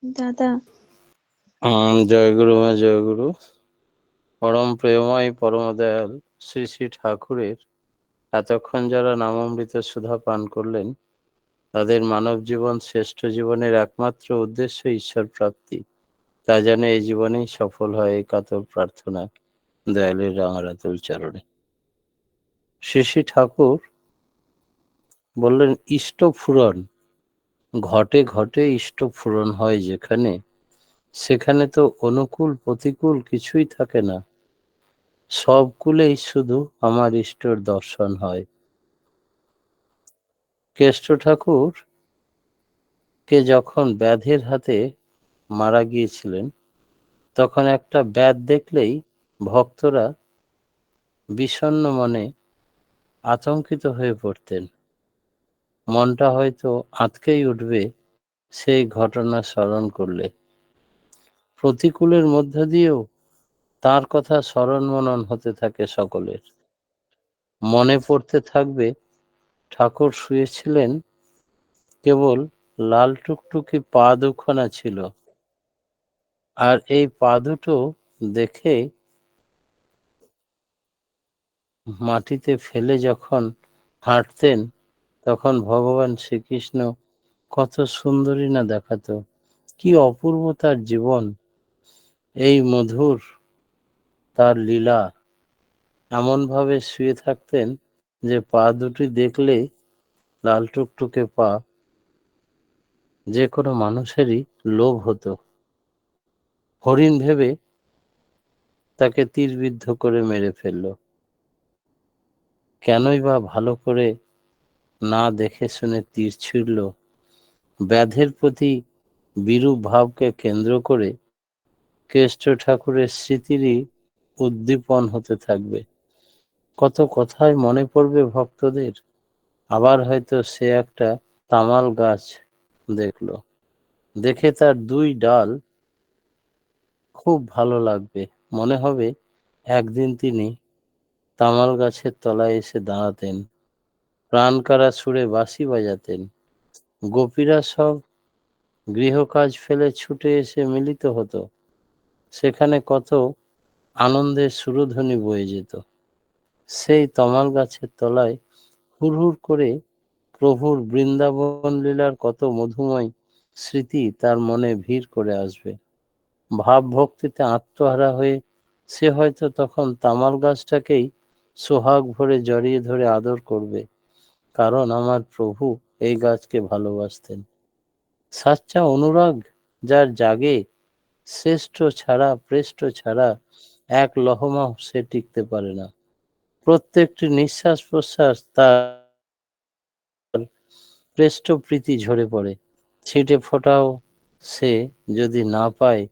দাদা। জয়গুরু মা জয়গুরু। পরম প্রেমময় পরম দয়াল শ্রী শ্রী ঠাকুরের এতক্ষণ যারা নামামৃত সুধা পান করলেন, তাদের মানব জীবন শ্রেষ্ঠ জীবনের একমাত্র উদ্দেশ্য ঈশ্বর প্রাপ্তি। তা যেন এই জীবনেই সফল হয়, এই কাতর প্রার্থনা দয়ালের রাঙারাতুল চরণে। শ্রী শ্রী ঠাকুর বললেন, ইষ্ট ফুরন ঘটে ঘটে, ইষ্ট ফুরন হয় যেখানে, সেখানে তো অনুকূল প্রতিকূল কিছুই থাকে না, সব কুলেই শুধু আমার ইষ্টর দর্শন হয়। কেষ্ট ঠাকুর কে যখন ব্যাধের হাতে মারা গিয়েছিলেন, তখন একটা ব্যাধ দেখলেই ভক্তরা বিষণ্ণ মনে আতঙ্কিত হয়ে পড়তেন। মনটা হয়তো আঁতকেই উঠবে সেই ঘটনা স্মরণ করলে। প্রতিকূলের মধ্য দিয়েও তার কথা স্মরণ মনন হতে থাকে সকলের। মনে পড়তে থাকবে ঠাকুর শুয়েছিলেন, কেবল লাল টুকটুকি পা দুখানা ছিল, আর এই পা দুটো দেখে মাটিতে ফেলে যখন হাঁটতেন, তখন ভগবান শ্রীকৃষ্ণ কত সুন্দরী না দেখাতো, কি অপূর্ব তার জীবন, এই মধুর তার লীলা। এমন ভাবে শুয়ে থাকতেন যে পা দুটি দেখলে, লাল টুকটুকে পা, যে কোনো মানুষেরই লোভ হতো। হরিণ ভেবে তাকে তীরবিদ্ধ করে মেরে ফেললো। কেনই বা ভালো করে না দেখে শুনে তীর ছুড়ল? ব্যাধের প্রতি বিরূপ ভাবকে কেন্দ্র করে কেষ্ট ঠাকুরের স্মৃতিরই উদ্দীপন হতে থাকবে। কত কথাই মনে পড়বে ভক্তদের। আবার হয়তো সে একটা তামাল গাছ দেখলো, দেখে তার দুই ডাল খুব ভালো লাগবে, মনে হবে একদিন তিনি তামাল গাছের তলায় এসে দাঁড়াতেন, প্রাণকারা সুরে বাঁশি বাজাতেন, গোপীরা সব গৃহকাজ ফেলে ছুটে এসে মিলিত হতো, সেখানে কত আনন্দের সুরধ্বনি বয়ে যেত। সেই তমাল গাছের তলায় হুড়হুড় করে প্রভুর বৃন্দাবন লীলার কত মধুময় স্মৃতি তার মনে ভিড় করে আসবে। ভাব ভক্তিতে আত্মহারা হয়ে সে হয়তো তখন তামাল গাছটাকেই সোহাগ ভরে জড়িয়ে ধরে আদর করবে, কারণ আমার প্রভু এই গাছকে ভালোবাসতেন। সাচ্চা অনুরাগ যার জাগে, শ্রেষ্ঠ ছাড়া প্রেষ্ঠ ছাড়া এক লহমাও সে টিকতে পারে না। প্রত্যেকটি নিঃশ্বাস প্রশ্বাস তার প্রেষ্ঠ প্রীতি ঝরে পড়ে। ছিটে ফোটাও সে যদি না পায়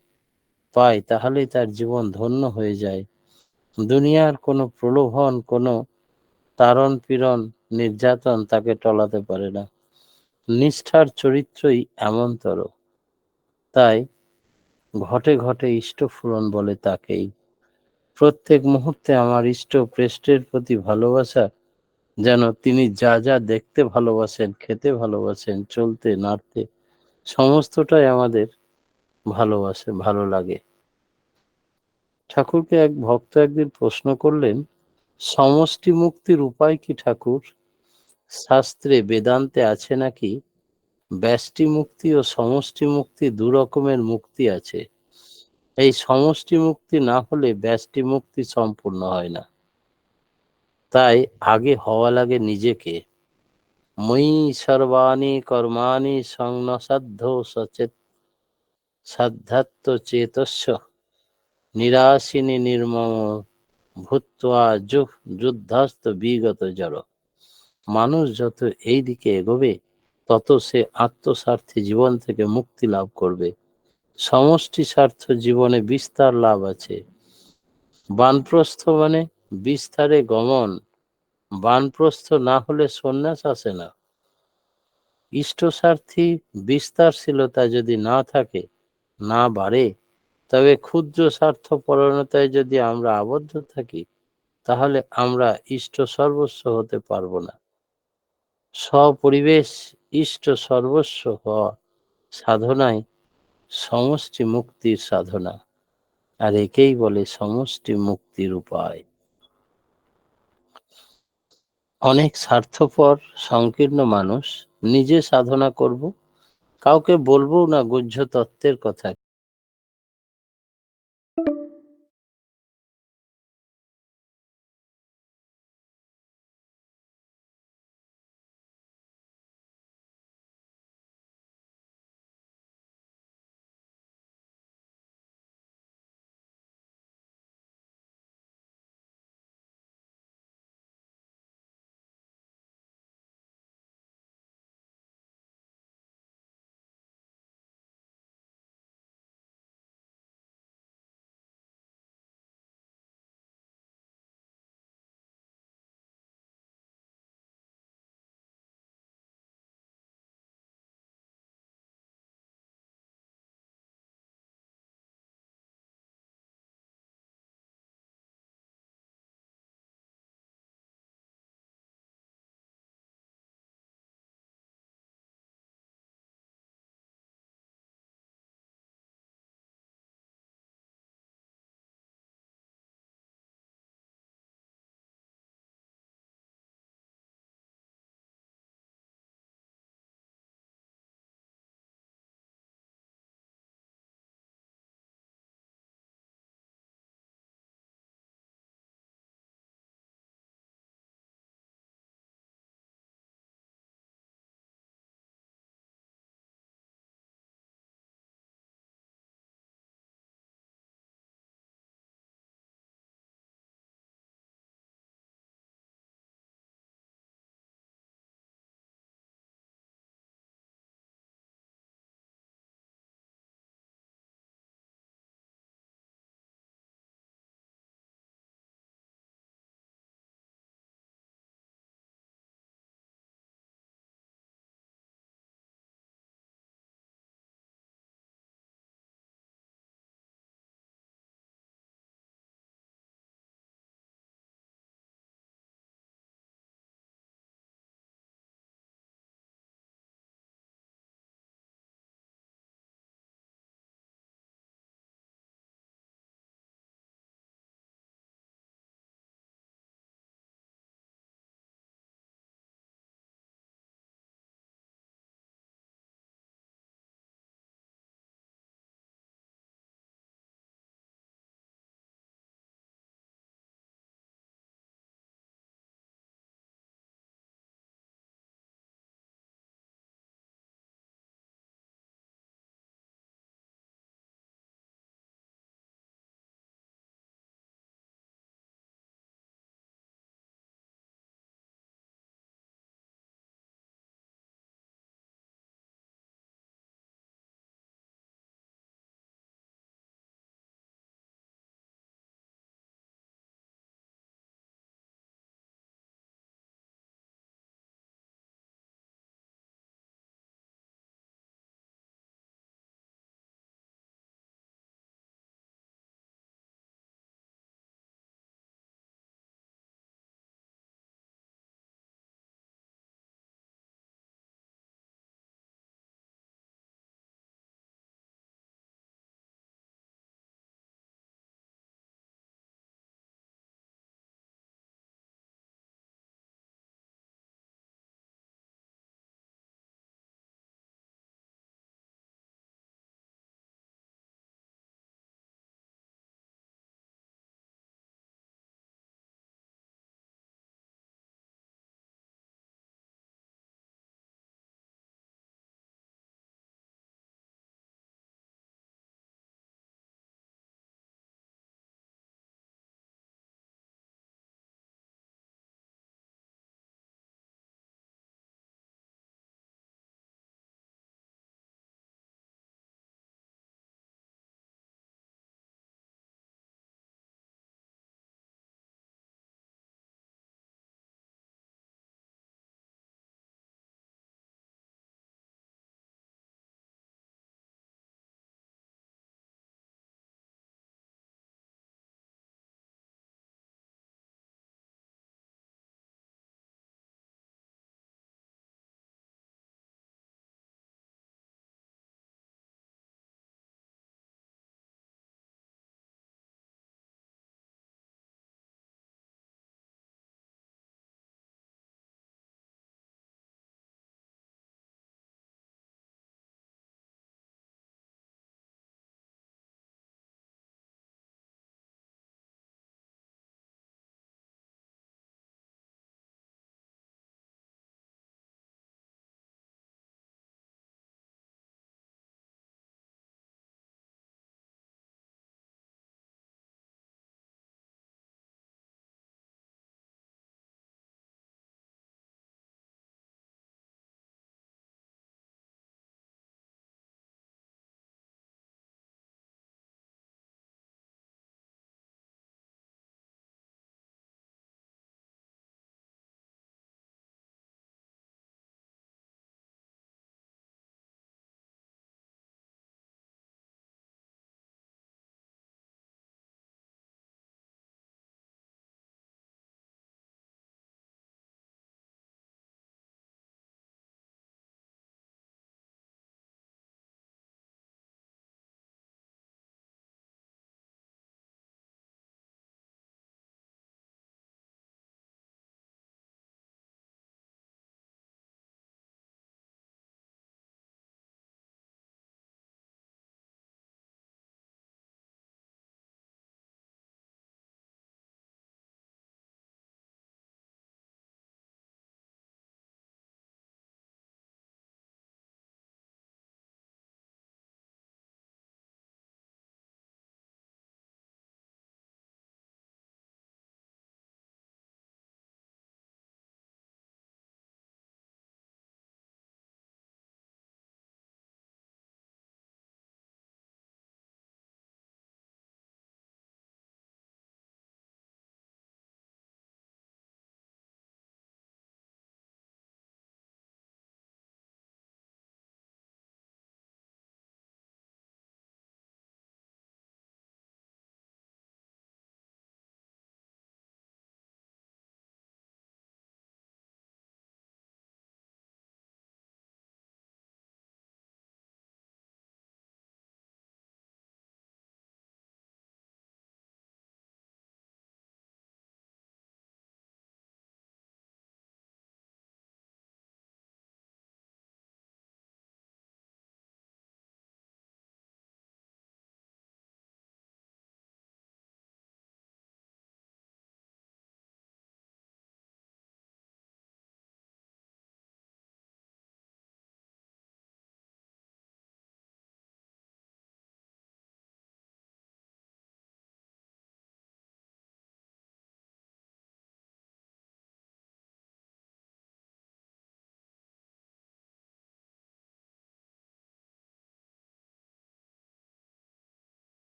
তাহলেই তার জীবন ধন্য হয়ে যায়। দুনিয়ার কোনো প্রলোভন, কোনো তাড়ন পীড়ন নির্যাতন তাকে টলাতে পারে না। নিষ্ঠার চরিত্রই এমনতর। তাই ঘটে ঘটে ইষ্ট ফুরন বলে তাকেই। প্রত্যেক মুহূর্তে আমার ইষ্ট প্রেষ্টের প্রতি ভালোবাসা, যেন তিনি যা যা দেখতে ভালোবাসেন, খেতে ভালোবাসেন, চলতে নাড়তে, সমস্তটাই আমাদের ভালো লাগে। ঠাকুরকে এক ভক্ত একদিন প্রশ্ন করলেন, সমষ্টি মুক্তির উপায় কি ঠাকুর? শাস্ত্রে বেদান্তে আছে নাকি ব্যষ্টি মুক্তি ও সমষ্টি মুক্তি দু রকমের মুক্তি আছে? এই সমষ্টি মুক্তি না হলে ব্যষ্টি মুক্তি সম্পূর্ণ হয় না। তাই আগে হওয়া লাগে নিজেকে। ময়ি সর্বাণি কর্মাণি সংনসাধ্য সচেত সাধ্যাত্ম চেতস্য নিরাসিনী নির্মম ভূত্বা যুদ্ধাস্ত বিগত জড়। মানুষ যত এই দিকে এগোবে, তত সে আত্মস্বার্থী জীবন থেকে মুক্তি লাভ করবে। সমষ্টি স্বার্থ জীবনে বিস্তার লাভ আছে। বানপ্রস্থ মানে বিস্তারে গমন। বানপ্রস্থ না হলে সন্ন্যাস আসে না। ইষ্টস্বার্থী বিস্তারশীলতা যদি না থাকে, না বাড়ে, তবে ক্ষুদ্র স্বার্থ পরায়ণতায় যদি আমরা আবদ্ধ থাকি, তাহলে আমরা ইষ্ট সর্বস্ব হতে পারবো না। স্বপরিবেশ ইষ্ট সর্বস্ব হওয়া সাধনায় সমষ্টি মুক্তির সাধনা, আর একেই বলে সমষ্টি মুক্তির উপায়। অনেক স্বার্থপর সংকীর্ণ মানুষ নিজে সাধনা করব, কাউকে বলবো না গুহ্য তত্ত্বের কথা,